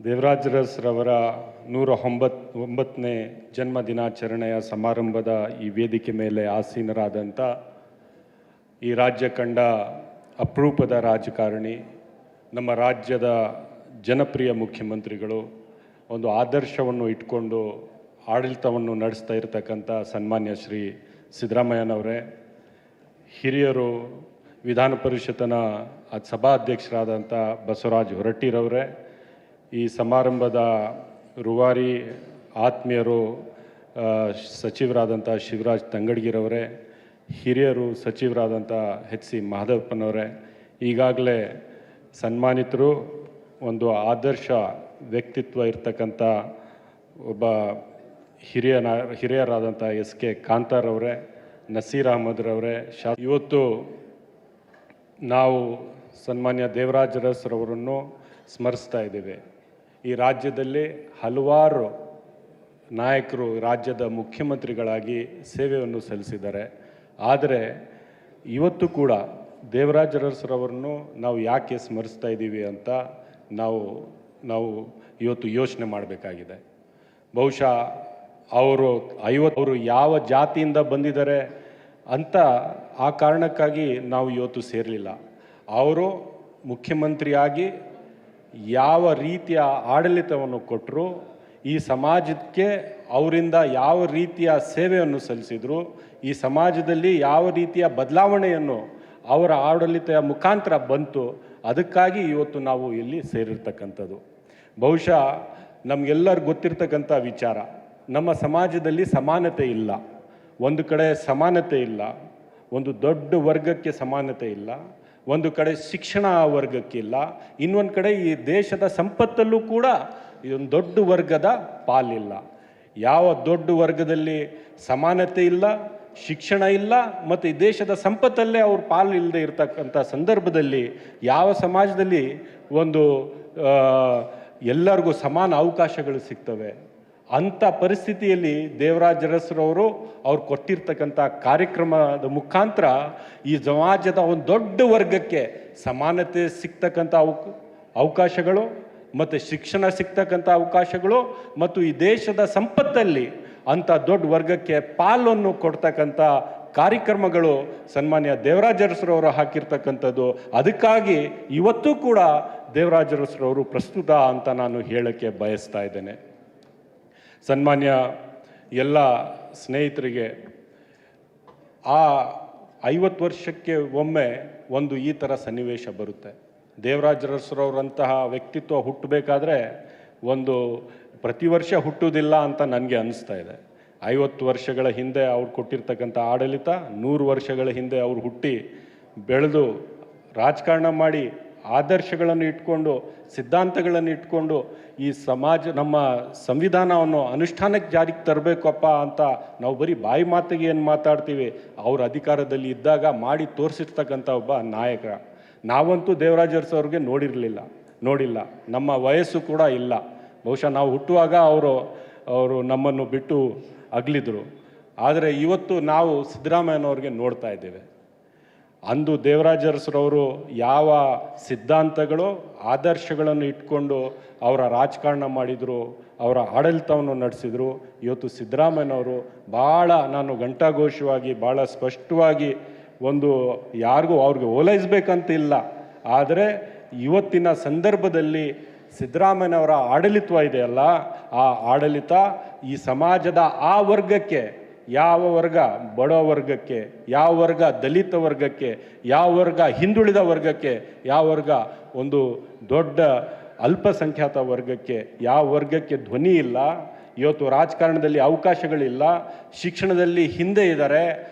ದೇವರಾಜ ಅರಸ್ರವರ 109ನೇ ಜನ್ಮ ದಿನಾಚರಣೆಯ ಸಮಾರಂಭದ ಈ ವೇದಿಕೆ ಮೇಲೆ ಆಸೀನರಾದಂಥ ಈ ರಾಜ್ಯ ಕಂಡ ಅಪರೂಪದ ರಾಜಕಾರಣಿ, ನಮ್ಮ ರಾಜ್ಯದ ಜನಪ್ರಿಯ ಮುಖ್ಯಮಂತ್ರಿಗಳು, ಒಂದು ಆದರ್ಶವನ್ನು ಇಟ್ಕೊಂಡು ಆಡಳಿತವನ್ನು ನಡೆಸ್ತಾ ಇರತಕ್ಕಂಥ ಸನ್ಮಾನ್ಯ ಶ್ರೀ ಸಿದ್ದರಾಮಯ್ಯನವರೇ, ಹಿರಿಯರು ವಿಧಾನ ಪರಿಷತ್ತಿನ ಸಭಾಧ್ಯಕ್ಷರಾದಂಥ ಬಸವರಾಜ ಹೊರಟ್ಟಿರವರೇ, ಈ ಸಮಾರಂಭದ ರೂವಾರಿ ಆತ್ಮೀಯರು ಸಚಿವರಾದಂಥ ಶಿವರಾಜ್ ತಂಗಡಗಿರವರೇ, ಹಿರಿಯರು ಸಚಿವರಾದಂಥ ಎಚ್ ಸಿ ಮಹದೇವಪ್ಪನವರೇ, ಈಗಾಗಲೇ ಸನ್ಮಾನಿತರು, ಒಂದು ಆದರ್ಶ ವ್ಯಕ್ತಿತ್ವ ಇರ್ತಕ್ಕಂಥ ಒಬ್ಬ ಹಿರಿಯರಾದಂಥ ಎಸ್ ಕೆ ಕಾಂತಾರವರೇ, ನಸೀರ್ ಅಹಮದ್ರವರೇ, ಇವತ್ತು ನಾವು ಸನ್ಮಾನ್ಯ ದೇವರಾಜ ಅರಸ್ರವರನ್ನು ಸ್ಮರಿಸ್ತಾ ಇದ್ದೇವೆ. ಈ ರಾಜ್ಯದಲ್ಲಿ ಹಲವಾರು ನಾಯಕರು ರಾಜ್ಯದ ಮುಖ್ಯಮಂತ್ರಿಗಳಾಗಿ ಸೇವೆಯನ್ನು ಸಲ್ಲಿಸಿದ್ದಾರೆ. ಆದರೆ ಇವತ್ತು ಕೂಡ ದೇವರಾಜ ಅರಸ್ರವರನ್ನು ನಾವು ಯಾಕೆ ಸ್ಮರಿಸ್ತಾ ಇದ್ದೀವಿ ಅಂತ ನಾವು ಇವತ್ತು ಯೋಚನೆ ಮಾಡಬೇಕಾಗಿದೆ. ಬಹುಶಃ ಅವರು ಯಾವ ಜಾತಿಯಿಂದ ಬಂದಿದ್ದಾರೆ ಅಂತ ಆ ಕಾರಣಕ್ಕಾಗಿ ನಾವು ಇವತ್ತು ಸೇರಲಿಲ್ಲ. ಅವರು ಮುಖ್ಯಮಂತ್ರಿಯಾಗಿ ಯಾವ ರೀತಿಯ ಆಡಳಿತವನ್ನು ಕೊಟ್ಟರು, ಈ ಸಮಾಜಕ್ಕೆ ಅವರಿಂದ ಯಾವ ರೀತಿಯ ಸೇವೆಯನ್ನು ಸಲ್ಲಿಸಿದರು, ಈ ಸಮಾಜದಲ್ಲಿ ಯಾವ ರೀತಿಯ ಬದಲಾವಣೆಯನ್ನು ಅವರ ಆಡಳಿತ ಮುಖಾಂತರ ಬಂತು, ಅದಕ್ಕಾಗಿ ಇವತ್ತು ನಾವು ಇಲ್ಲಿ ಸೇರಿರ್ತಕ್ಕಂಥದ್ದು. ಬಹುಶಃ ನಮಗೆಲ್ಲರಿಗೂ ಗೊತ್ತಿರ್ತಕ್ಕಂಥ ವಿಚಾರ, ನಮ್ಮ ಸಮಾಜದಲ್ಲಿ ಸಮಾನತೆ ಇಲ್ಲ. ಒಂದು ಕಡೆ ಸಮಾನತೆ ಇಲ್ಲ, ಒಂದು ದೊಡ್ಡ ವರ್ಗಕ್ಕೆ ಸಮಾನತೆ ಇಲ್ಲ, ಒಂದು ಕಡೆ ಶಿಕ್ಷಣ ವರ್ಗಕ್ಕಿಲ್ಲ, ಇನ್ನೊಂದು ಕಡೆ ಈ ದೇಶದ ಸಂಪತ್ತಲ್ಲೂ ಕೂಡ ಇದೊಂದು ದೊಡ್ಡ ವರ್ಗದ ಪಾಲಿಲ್ಲ. ಯಾವ ದೊಡ್ಡ ವರ್ಗದಲ್ಲಿ ಸಮಾನತೆ ಇಲ್ಲ, ಶಿಕ್ಷಣ ಇಲ್ಲ, ಮತ್ತು ಈ ದೇಶದ ಸಂಪತ್ತಲ್ಲೇ ಅವ್ರ ಪಾಲು ಇಲ್ಲದೆ ಇರತಕ್ಕಂಥ ಸಂದರ್ಭದಲ್ಲಿ ಯಾವ ಸಮಾಜದಲ್ಲಿ ಒಂದು ಎಲ್ಲರಿಗೂ ಸಮಾನ ಅವಕಾಶಗಳು ಸಿಗ್ತವೆ? ಅಂಥ ಪರಿಸ್ಥಿತಿಯಲ್ಲಿ ದೇವರಾಜ ಅರಸ್ರವರು ಅವ್ರು ಕೊಟ್ಟಿರ್ತಕ್ಕಂಥ ಕಾರ್ಯಕ್ರಮದ ಮುಖಾಂತರ ಈ ಸಮಾಜದ ಒಂದು ದೊಡ್ಡ ವರ್ಗಕ್ಕೆ ಸಮಾನತೆ ಸಿಗ್ತಕ್ಕಂಥ ಅವಕಾಶಗಳು, ಮತ್ತು ಶಿಕ್ಷಣ ಸಿಗ್ತಕ್ಕಂಥ ಅವಕಾಶಗಳು, ಮತ್ತು ಈ ದೇಶದ ಸಂಪತ್ತಲ್ಲಿ ಅಂಥ ದೊಡ್ಡ ವರ್ಗಕ್ಕೆ ಪಾಲನ್ನು ಕೊಡ್ತಕ್ಕಂಥ ಕಾರ್ಯಕ್ರಮಗಳು ಸನ್ಮಾನ್ಯ ದೇವರಾಜ ಅರಸ್ರವರು ಹಾಕಿರ್ತಕ್ಕಂಥದ್ದು. ಅದಕ್ಕಾಗಿ ಇವತ್ತೂ ಕೂಡ ದೇವರಾಜ ಅರಸ್ರವರು ಪ್ರಸ್ತುತ ಅಂತ ನಾನು ಹೇಳಕ್ಕೆ ಬಯಸ್ತಾ ಇದ್ದೇನೆ. ಸನ್ಮಾನ್ಯ ಎಲ್ಲ ಸ್ನೇಹಿತರಿಗೆ, ಆ 50 ವರ್ಷಕ್ಕೆ ಒಮ್ಮೆ ಒಂದು ಈ ಥರ ಸನ್ನಿವೇಶ ಬರುತ್ತೆ. ದೇವರಾಜ ಅರಸ್ರವರಂತಹ ವ್ಯಕ್ತಿತ್ವ ಹುಟ್ಟಬೇಕಾದ್ರೆ ಒಂದು ಪ್ರತಿ ವರ್ಷ ಹುಟ್ಟುವುದಿಲ್ಲ ಅಂತ ನನಗೆ ಅನ್ನಿಸ್ತಾ ಇದೆ. 50 ವರ್ಷಗಳ ಹಿಂದೆ ಅವ್ರು ಕೊಟ್ಟಿರ್ತಕ್ಕಂಥ ಆಡಳಿತ, 100 ವರ್ಷಗಳ ಹಿಂದೆ ಅವ್ರು ಹುಟ್ಟಿ ಬೆಳೆದು ರಾಜಕಾರಣ ಮಾಡಿ ಆದರ್ಶಗಳನ್ನು ಇಟ್ಕೊಂಡು, ಸಿದ್ಧಾಂತಗಳನ್ನು ಇಟ್ಕೊಂಡು ಈ ನಮ್ಮ ಸಂವಿಧಾನವನ್ನು ಅನುಷ್ಠಾನಕ್ಕೆ ಜಾರಿಗೆ ತರಬೇಕಪ್ಪ ಅಂತ ನಾವು ಬರೀ ಬಾಯಿ ಮಾತಿಗೆ ಏನು ಮಾತಾಡ್ತೀವಿ, ಅವ್ರ ಅಧಿಕಾರದಲ್ಲಿ ಇದ್ದಾಗ ಮಾಡಿ ತೋರಿಸಿರ್ತಕ್ಕಂಥ ಒಬ್ಬ ನಾಯಕ. ನಾವಂತೂ ದೇವರಾಜ ಅರಸ್ರವ್ರಿಗೆ ನೋಡಿಲ್ಲ, ನಮ್ಮ ವಯಸ್ಸು ಕೂಡ ಇಲ್ಲ. ಬಹುಶಃ ನಾವು ಹುಟ್ಟುವಾಗ ಅವರು ನಮ್ಮನ್ನು ಬಿಟ್ಟು ಅಗಲಿದ್ರು. ಆದರೆ ಇವತ್ತು ನಾವು ಸಿದ್ದರಾಮಯ್ಯನವ್ರಿಗೆ ನೋಡ್ತಾ ಇದ್ದೇವೆ. ಅಂದು ದೇವರಾಜ ಅರಸ್ರವರು ಯಾವ ಸಿದ್ಧಾಂತಗಳು, ಆದರ್ಶಗಳನ್ನು ಇಟ್ಕೊಂಡು ಅವರ ರಾಜಕಾರಣ ಮಾಡಿದರು, ಅವರ ಆಡಳಿತವನ್ನು ನಡೆಸಿದರು. ಇವತ್ತು ಸಿದ್ದರಾಮಯ್ಯನವರು ನಾನು ಘಂಟಾಘೋಷವಾಗಿ ಭಾಳ ಸ್ಪಷ್ಟವಾಗಿ ಒಂದು ಯಾರಿಗೂ ಅವ್ರಿಗೆ ಓಲೈಸಬೇಕಂತಿಲ್ಲ, ಆದರೆ ಇವತ್ತಿನ ಸಂದರ್ಭದಲ್ಲಿ ಸಿದ್ದರಾಮಯ್ಯನವರ ಆಡಳಿತ ಇದೆಯಲ್ಲ, ಆ ಆಡಳಿತ ಈ ಸಮಾಜದ ಆ ವರ್ಗಕ್ಕೆ, ಯಾವ ವರ್ಗ ಬಡ ವರ್ಗಕ್ಕೆ, ಯಾವ ವರ್ಗ ದಲಿತ ವರ್ಗಕ್ಕೆ, ಯಾವ ವರ್ಗ ಹಿಂದುಳಿದ ವರ್ಗಕ್ಕೆ, ಯಾವ ವರ್ಗ ಒಂದು ದೊಡ್ಡ ಅಲ್ಪಸಂಖ್ಯಾತ ವರ್ಗಕ್ಕೆ, ಯಾವ ವರ್ಗಕ್ಕೆ ಧ್ವನಿ ಇಲ್ಲ, ಇವತ್ತು ರಾಜಕಾರಣದಲ್ಲಿ ಅವಕಾಶಗಳಿಲ್ಲ, ಶಿಕ್ಷಣದಲ್ಲಿ ಹಿಂದೆ ಇದ್ದಾರೆ,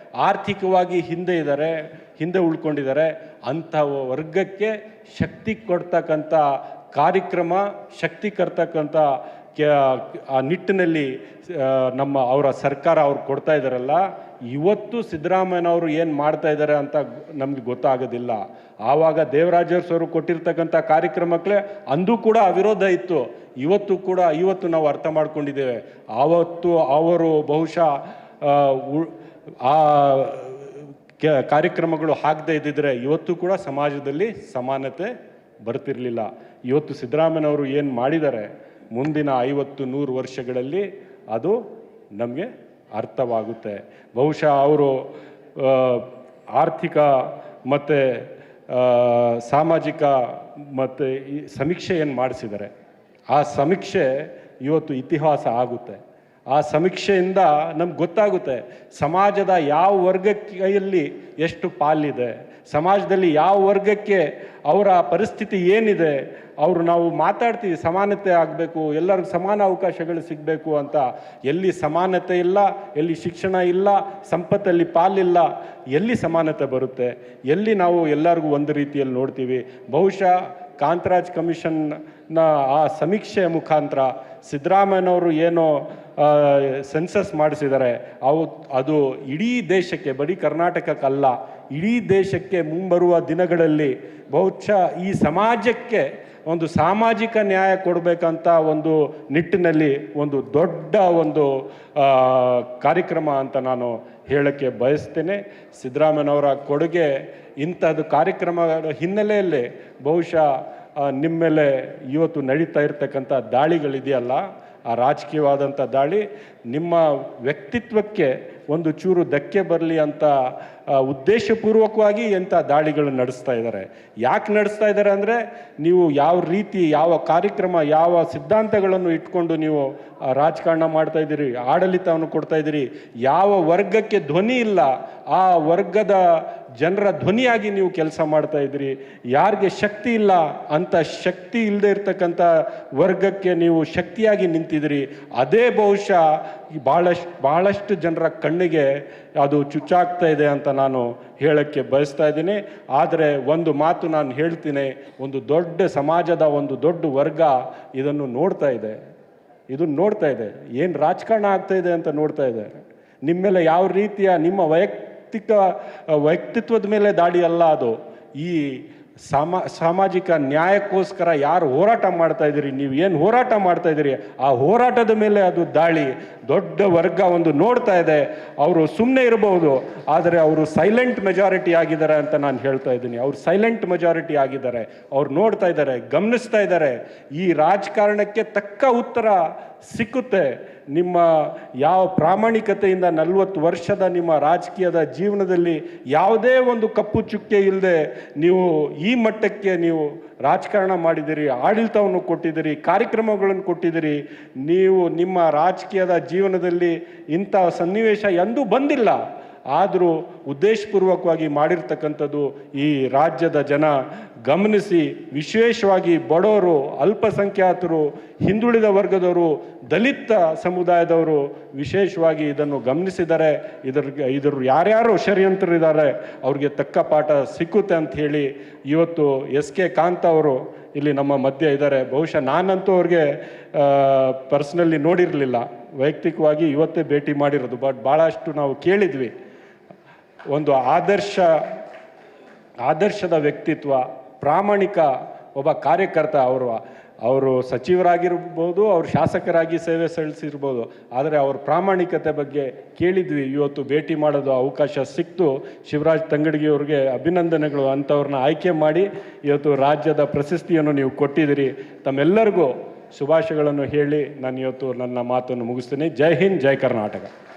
ಆರ್ಥಿಕವಾಗಿ ಹಿಂದೆ ಉಳ್ಕೊಂಡಿದ್ದಾರೆ, ಅಂಥ ವರ್ಗಕ್ಕೆ ಶಕ್ತಿ ಕೊಡ್ತಕ್ಕಂಥ ಕಾರ್ಯಕ್ರಮ, ಶಕ್ತಿ ಕೊಡ್ತಕ್ಕಂಥ ಆ ನಿಟ್ಟಿನಲ್ಲಿ ಅವರ ಸರ್ಕಾರ ಅವ್ರು ಕೊಡ್ತಾ ಇದ್ದಾರಲ್ಲ. ಇವತ್ತು ಸಿದ್ದರಾಮಯ್ಯನವರು ಏನು ಮಾಡ್ತಾ ಇದ್ದಾರೆ ಅಂತ ನಮ್ಗೆ ಗೊತ್ತಾಗೋದಿಲ್ಲ. ಆವಾಗ ದೇವರಾಜ ಅರಸ್ರವರು ಕೊಟ್ಟಿರ್ತಕ್ಕಂಥ ಕಾರ್ಯಕ್ರಮಕ್ಕೆ ಅಂದು ಕೂಡ ಅವಿರೋಧ ಇತ್ತು. ಇವತ್ತು ನಾವು ಅರ್ಥ ಮಾಡ್ಕೊಂಡಿದ್ದೇವೆ. ಆವತ್ತು ಅವರು ಬಹುಶಃ ಆ ಕಾರ್ಯಕ್ರಮಗಳು ಹಾಕದೇ ಇದ್ದಿದ್ರೆ ಇವತ್ತು ಕೂಡ ಸಮಾಜದಲ್ಲಿ ಸಮಾನತೆ ಬರ್ತಿರಲಿಲ್ಲ. ಇವತ್ತು ಸಿದ್ದರಾಮಯ್ಯನವರು ಏನು ಮಾಡಿದ್ದಾರೆ, ಮುಂದಿನ 50-100 ವರ್ಷಗಳಲ್ಲಿ ಅದು ನಮಗೆ ಅರ್ಥವಾಗುತ್ತೆ. ಬಹುಶಃ ಅವರು ಆರ್ಥಿಕ ಮತ್ತು ಸಾಮಾಜಿಕ ಮತ್ತು ಈ ಸಮೀಕ್ಷೆ ಏನು ಮಾಡಿಸಿದ್ದಾರೆ, ಆ ಸಮೀಕ್ಷೆ ಇವತ್ತು ಇತಿಹಾಸ ಆಗುತ್ತೆ. ಆ ಸಮೀಕ್ಷೆಯಿಂದ ನಮ್ಗೆ ಗೊತ್ತಾಗುತ್ತೆ ಸಮಾಜದ ಯಾವ ವರ್ಗದಲ್ಲಿ ಎಷ್ಟು ಪಾಲಿದೆ, ಸಮಾಜದಲ್ಲಿ ಯಾವ ವರ್ಗಕ್ಕೆ ಅವರ ಪರಿಸ್ಥಿತಿ ಏನಿದೆ. ನಾವು ಮಾತಾಡ್ತೀವಿ ಸಮಾನತೆ ಆಗಬೇಕು, ಎಲ್ಲರಿಗೂ ಸಮಾನ ಅವಕಾಶಗಳು ಸಿಗಬೇಕು ಅಂತ. ಎಲ್ಲಿ ಸಮಾನತೆ ಇಲ್ಲ, ಎಲ್ಲಿ ಶಿಕ್ಷಣ ಇಲ್ಲ, ಸಂಪತ್ತಲ್ಲಿ ಪಾಲಿಲ್ಲ, ಎಲ್ಲಿ ಸಮಾನತೆ ಬರುತ್ತೆ? ಎಲ್ಲಿ ನಾವು ಎಲ್ಲರಿಗೂ ಒಂದು ರೀತಿಯಲ್ಲಿ ನೋಡ್ತೀವಿ? ಬಹುಶಃ ಕಾಂತರಾಜ್ ಕಮಿಷನ್ನ ಆ ಸಮೀಕ್ಷೆಯ ಮುಖಾಂತರ ಸಿದ್ದರಾಮಯ್ಯನವರು ಏನೋ ಸೆನ್ಸಸ್ ಮಾಡಿಸಿದ್ದಾರೆ, ಅದು ಇಡೀ ದೇಶಕ್ಕೆ, ಬರೀ ಕರ್ನಾಟಕಕ್ಕಲ್ಲ, ಇಡೀ ದೇಶಕ್ಕೆ ಮುಂಬರುವ ದಿನಗಳಲ್ಲಿ ಬಹುಶಃ ಈ ಸಮಾಜಕ್ಕೆ ಒಂದು ಸಾಮಾಜಿಕ ನ್ಯಾಯ ಕೊಡಬೇಕಂತ ಒಂದು ನಿಟ್ಟಿನಲ್ಲಿ ಒಂದು ದೊಡ್ಡ ಒಂದು ಕಾರ್ಯಕ್ರಮ ಅಂತ ನಾನು ಹೇಳಕ್ಕೆ ಬಯಸ್ತೇನೆ. ಸಿದ್ದರಾಮಯ್ಯನವರ ಕೊಡುಗೆ ಇಂಥದ್ದು ಕಾರ್ಯಕ್ರಮಗಳ ಹಿನ್ನೆಲೆಯಲ್ಲಿ ಬಹುಶಃ ನಿಮ್ಮ ಮೇಲೆ ಇವತ್ತು ನಡೀತಾ ಇರ್ತಕ್ಕಂಥ ದಾಳಿಗಳಿದೆಯಲ್ಲ, ಆ ರಾಜಕೀಯವಾದಂಥ ದಾಳಿ ನಿಮ್ಮ ವ್ಯಕ್ತಿತ್ವಕ್ಕೆ ಒಂದು ಚೂರು ಧಕ್ಕೆ ಬರಲಿ ಅಂತ ಉದ್ದೇಶಪೂರ್ವಕವಾಗಿ ಎಂಥ ದಾಳಿಗಳು ನಡೆಸ್ತಾ ಇದ್ದಾರೆ. ಯಾಕೆ ನಡೆಸ್ತಾ ಇದ್ದಾರೆ ಅಂದರೆ, ನೀವು ಯಾವ ರೀತಿ, ಯಾವ ಕಾರ್ಯಕ್ರಮ, ಯಾವ ಸಿದ್ಧಾಂತಗಳನ್ನು ಇಟ್ಕೊಂಡು ನೀವು ರಾಜಕಾರಣ ಮಾಡ್ತಾ ಇದ್ದೀರಿ, ಆಡಳಿತವನ್ನು ಕೊಡ್ತಾ ಇದ್ದೀರಿ, ಯಾವ ವರ್ಗಕ್ಕೆ ಧ್ವನಿ ಇಲ್ಲ ಆ ವರ್ಗದ ಜನರ ಧ್ವನಿಯಾಗಿ ನೀವು ಕೆಲಸ ಮಾಡ್ತಾ ಇದ್ದೀರಿ. ಯಾರಿಗೆ ಶಕ್ತಿ ಇಲ್ಲ ಅಂತ ಶಕ್ತಿ ಇಲ್ಲದೆ ಇರ್ತಕ್ಕಂಥ ವರ್ಗಕ್ಕೆ ನೀವು ಶಕ್ತಿಯಾಗಿ ನಿಂತಿದ್ದೀರಿ. ಅದೇ ಬಹುಶಃ ಬಹಳಷ್ಟು ಜನರ ಕಣ್ಣಿಗೆ ಅದು ಚುಚ್ಚಾಗ್ತಾ ಇದೆ ಅಂತ ನಾನು ಹೇಳಕ್ಕೆ ಬಯಸ್ತಾ ಇದ್ದೀನಿ. ಆದರೆ ಒಂದು ಮಾತು ನಾನು ಹೇಳ್ತೀನಿ, ಒಂದು ದೊಡ್ಡ ಸಮಾಜದ ಒಂದು ದೊಡ್ಡ ವರ್ಗ ಇದನ್ನು ನೋಡ್ತಾ ಇದೆ, ಏನು ರಾಜಕಾರಣ ಆಗ್ತಾ ಇದೆ ಅಂತ ನೋಡ್ತಾ ಇದೆ. ನಿಮ್ಮ ಮೇಲೆ ಯಾವ ರೀತಿಯ ನಿಮ್ಮ ವ್ಯಕ್ತಿತ್ವದ ಮೇಲೆ ದಾಳಿ ಅಲ್ಲ ಅದು. ಈ ಸಾಮಾಜಿಕ ನ್ಯಾಯಕ್ಕೋಸ್ಕರ ಯಾರು ಹೋರಾಟ ಮಾಡ್ತಾ ಇದ್ದೀರಿ, ನೀವು ಏನು ಹೋರಾಟ ಮಾಡ್ತಾ ಇದ್ದೀರಿ, ಆ ಹೋರಾಟದ ಮೇಲೆ ಅದು ದಾಳಿ. ದೊಡ್ಡ ವರ್ಗ ಒಂದು ನೋಡ್ತಾ ಇದೆ, ಅವರು ಸುಮ್ಮನೆ ಇರಬಹುದು, ಆದರೆ ಅವರು ಸೈಲೆಂಟ್ ಮೆಜಾರಿಟಿ ಆಗಿದ್ದಾರೆ ಅಂತ ನಾನು ಹೇಳ್ತಾ ಇದ್ದೀನಿ. ಅವ್ರು ಸೈಲೆಂಟ್ ಮೆಜಾರಿಟಿ ಆಗಿದ್ದಾರೆ, ಅವ್ರು ನೋಡ್ತಾ ಇದ್ದಾರೆ, ಗಮನಿಸ್ತಾ ಇದ್ದಾರೆ. ಈ ರಾಜಕಾರಣಕ್ಕೆ ತಕ್ಕ ಉತ್ತರ ಸಿಕ್ಕುತ್ತೆ. ನಿಮ್ಮ ಯಾವ ಪ್ರಾಮಾಣಿಕತೆಯಿಂದ 40 ವರ್ಷದ ನಿಮ್ಮ ರಾಜಕೀಯದ ಜೀವನದಲ್ಲಿ ಯಾವುದೇ ಒಂದು ಕಪ್ಪು ಚುಕ್ಕೆ ಇಲ್ಲದೆ ನೀವು ಈ ಮಟ್ಟಕ್ಕೆ ನೀವು ರಾಜಕಾರಣ ಮಾಡಿದಿರಿ, ಆಡಳಿತವನ್ನು ಕೊಟ್ಟಿದ್ದೀರಿ, ಕಾರ್ಯಕ್ರಮಗಳನ್ನು ಕೊಟ್ಟಿದ್ದೀರಿ. ನೀವು ನಿಮ್ಮ ರಾಜಕೀಯದ ಜೀವನದಲ್ಲಿ ಇಂಥ ಸನ್ನಿವೇಶ ಎಂದೂ ಬಂದಿಲ್ಲ. ಆದರೂ ಉದ್ದೇಶಪೂರ್ವಕವಾಗಿ ಮಾಡಿರ್ತಕ್ಕಂಥದ್ದು ಈ ರಾಜ್ಯದ ಜನ ಗಮನಿಸಿ, ವಿಶೇಷವಾಗಿ ಬಡವರು, ಅಲ್ಪಸಂಖ್ಯಾತರು, ಹಿಂದುಳಿದ ವರ್ಗದವರು, ದಲಿತ ಸಮುದಾಯದವರು ವಿಶೇಷವಾಗಿ ಇದನ್ನು ಗಮನಿಸಿದ್ದಾರೆ. ಇದ್ರ ಯಾರ್ಯಾರು ಷಡ್ಯಂತ್ರರಿದ್ದಾರೆ ಅವ್ರಿಗೆ ತಕ್ಕ ಪಾಠ ಸಿಕ್ಕುತ್ತೆ ಅಂತ ಹೇಳಿ ಇವತ್ತು SK ಕಾಂತ್ ಅವರು ಇಲ್ಲಿ ನಮ್ಮ ಮಧ್ಯೆ ಇದ್ದಾರೆ. ಬಹುಶಃ ನಾನಂತೂ ಅವ್ರಿಗೆ ಪರ್ಸ್ನಲಿ ನೋಡಿರಲಿಲ್ಲ, ವೈಯಕ್ತಿಕವಾಗಿ ಇವತ್ತೇ ಭೇಟಿ ಮಾಡಿರೋದು. ಬಟ್ ಭಾಳಷ್ಟು ನಾವು ಕೇಳಿದ್ವಿ. ಒಂದು ಆದರ್ಶದ ವ್ಯಕ್ತಿತ್ವ, ಪ್ರಾಮಾಣಿಕ ಒಬ್ಬ ಕಾರ್ಯಕರ್ತ. ಅವರು ಸಚಿವರಾಗಿರ್ಬೋದು, ಅವರು ಶಾಸಕರಾಗಿ ಸೇವೆ ಸಲ್ಲಿಸಿರ್ಬೋದು, ಆದರೆ ಅವ್ರ ಪ್ರಾಮಾಣಿಕತೆ ಬಗ್ಗೆ ಕೇಳಿದ್ವಿ. ಇವತ್ತು ಭೇಟಿ ಮಾಡೋದು ಅವಕಾಶ ಸಿಕ್ತು. ಶಿವರಾಜ್ ತಂಗಡಗಿ ಅವ್ರಿಗೆ ಅಭಿನಂದನೆಗಳು. ಅಂಥವ್ರನ್ನ ಆಯ್ಕೆ ಮಾಡಿ ಇವತ್ತು ರಾಜ್ಯದ ಪ್ರಶಸ್ತಿಯನ್ನು ನೀವು ಕೊಟ್ಟಿದ್ದೀರಿ. ತಮ್ಮೆಲ್ಲರಿಗೂ ಶುಭಾಶಯಗಳನ್ನು ಹೇಳಿ ನಾನು ಇವತ್ತು ನನ್ನ ಮಾತನ್ನು ಮುಗಿಸ್ತೀನಿ. ಜೈ ಹಿಂದ್, ಜೈ ಕರ್ನಾಟಕ.